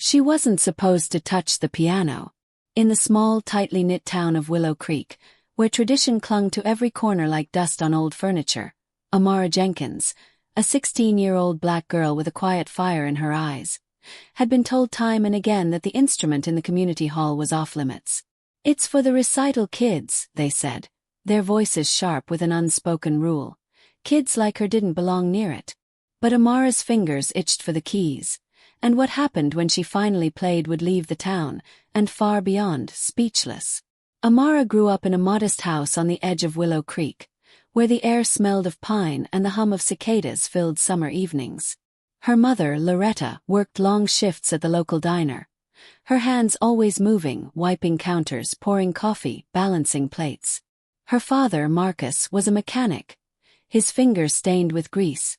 She wasn't supposed to touch the piano. In the small, tightly knit town of Willow Creek, where tradition clung to every corner like dust on old furniture, Amara Jenkins, a 16-year-old black girl with a quiet fire in her eyes, had been told time and again that the instrument in the community hall was off-limits. "It's for the recital kids," they said, their voices sharp with an unspoken rule. Kids like her didn't belong near it. But Amara's fingers itched for the keys, and what happened when she finally played would leave the town, and far beyond, speechless. Amara grew up in a modest house on the edge of Willow Creek, where the air smelled of pine and the hum of cicadas filled summer evenings. Her mother, Loretta, worked long shifts at the local diner, her hands always moving, wiping counters, pouring coffee, balancing plates. Her father, Marcus, was a mechanic, his fingers stained with grease,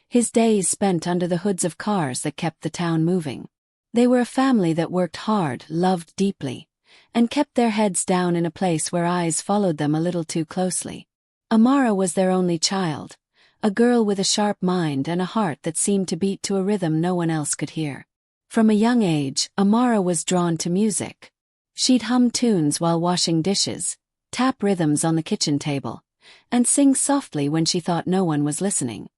his days spent under the hoods of cars that kept the town moving. They were a family that worked hard, loved deeply, and kept their heads down in a place where eyes followed them a little too closely. Amara was their only child, a girl with a sharp mind and a heart that seemed to beat to a rhythm no one else could hear. From a young age, Amara was drawn to music. She'd hum tunes while washing dishes, tap rhythms on the kitchen table, and sing softly when she thought no one was listening.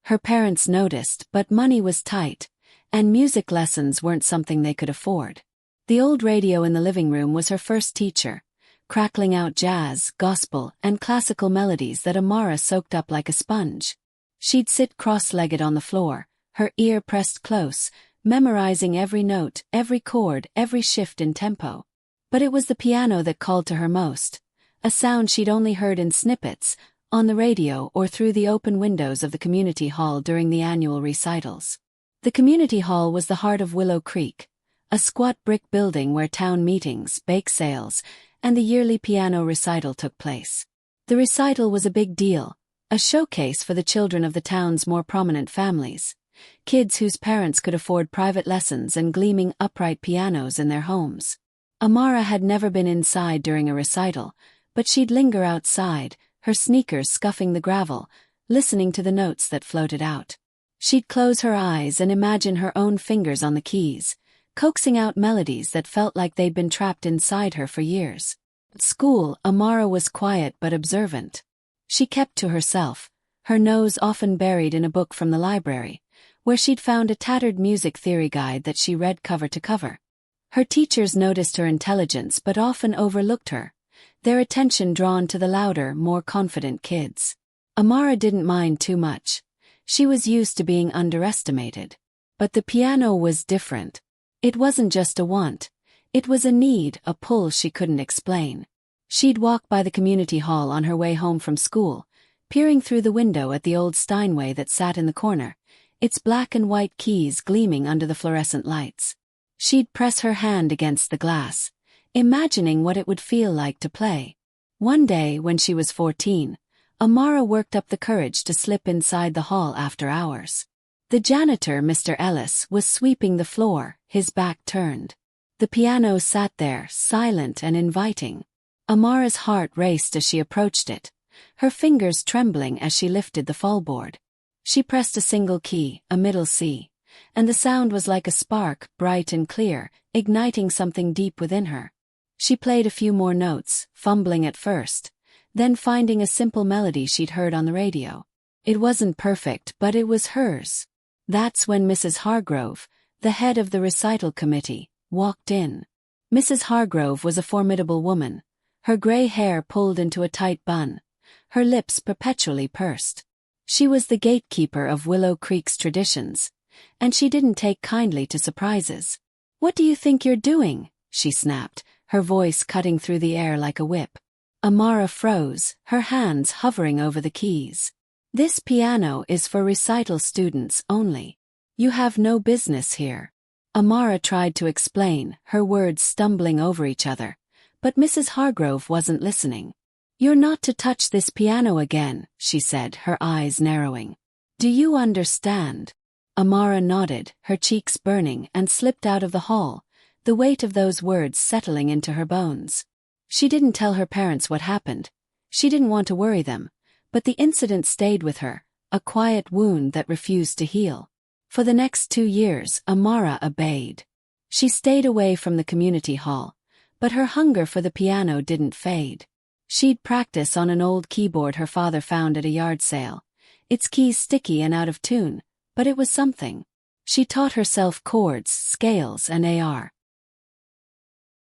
Her parents noticed, but money was tight, and music lessons weren't something they could afford. The old radio in the living room was her first teacher, crackling out jazz, gospel, and classical melodies that Amara soaked up like a sponge. She'd sit cross-legged on the floor, her ear pressed close, memorizing every note, every chord, every shift in tempo. But it was the piano that called to her most, a sound she'd only heard in snippets, on the radio or through the open windows of the community hall during the annual recitals. The community hall was the heart of Willow Creek, a squat brick building where town meetings, bake sales, and the yearly piano recital took place. The recital was a big deal, a showcase for the children of the town's more prominent families, kids whose parents could afford private lessons and gleaming upright pianos in their homes. Amara had never been inside during a recital, but she'd linger outside, her sneakers scuffing the gravel, listening to the notes that floated out. She'd close her eyes and imagine her own fingers on the keys, coaxing out melodies that felt like they'd been trapped inside her for years. At school, Amara was quiet but observant. She kept to herself, her nose often buried in a book from the library, where she'd found a tattered music theory guide that she read cover to cover. Her teachers noticed her intelligence but often overlooked her, their attention drawn to the louder, more confident kids. Amara didn't mind too much. She was used to being underestimated. But the piano was different. It wasn't just a want. It was a need, a pull she couldn't explain. She'd walk by the community hall on her way home from school, peering through the window at the old Steinway that sat in the corner, its black and white keys gleaming under the fluorescent lights. She'd press her hand against the glass, imagining what it would feel like to play. One day, when she was 14, Amara worked up the courage to slip inside the hall after hours. The janitor, Mr. Ellis, was sweeping the floor, his back turned. The piano sat there, silent and inviting. Amara's heart raced as she approached it, her fingers trembling as she lifted the fallboard. She pressed a single key, a middle C, and the sound was like a spark, bright and clear, igniting something deep within her. She played a few more notes, fumbling at first, then finding a simple melody she'd heard on the radio. It wasn't perfect, but it was hers. That's when Mrs. Hargrove, the head of the recital committee, walked in. Mrs. Hargrove was a formidable woman, her gray hair pulled into a tight bun, her lips perpetually pursed. She was the gatekeeper of Willow Creek's traditions, and she didn't take kindly to surprises. "What do you think you're doing?" she snapped, her voice cutting through the air like a whip. Amara froze, her hands hovering over the keys. "This piano is for recital students only. You have no business here." Amara tried to explain, her words stumbling over each other, but Mrs. Hargrove wasn't listening. "You're not to touch this piano again," she said, her eyes narrowing. "Do you understand?" Amara nodded, her cheeks burning, and slipped out of the hall, the weight of those words settling into her bones. She didn't tell her parents what happened. She didn't want to worry them, but the incident stayed with her, a quiet wound that refused to heal. For the next 2 years, Amara obeyed. She stayed away from the community hall, but her hunger for the piano didn't fade. She'd practice on an old keyboard her father found at a yard sale, its keys sticky and out of tune, but it was something. She taught herself chords, scales, and AR.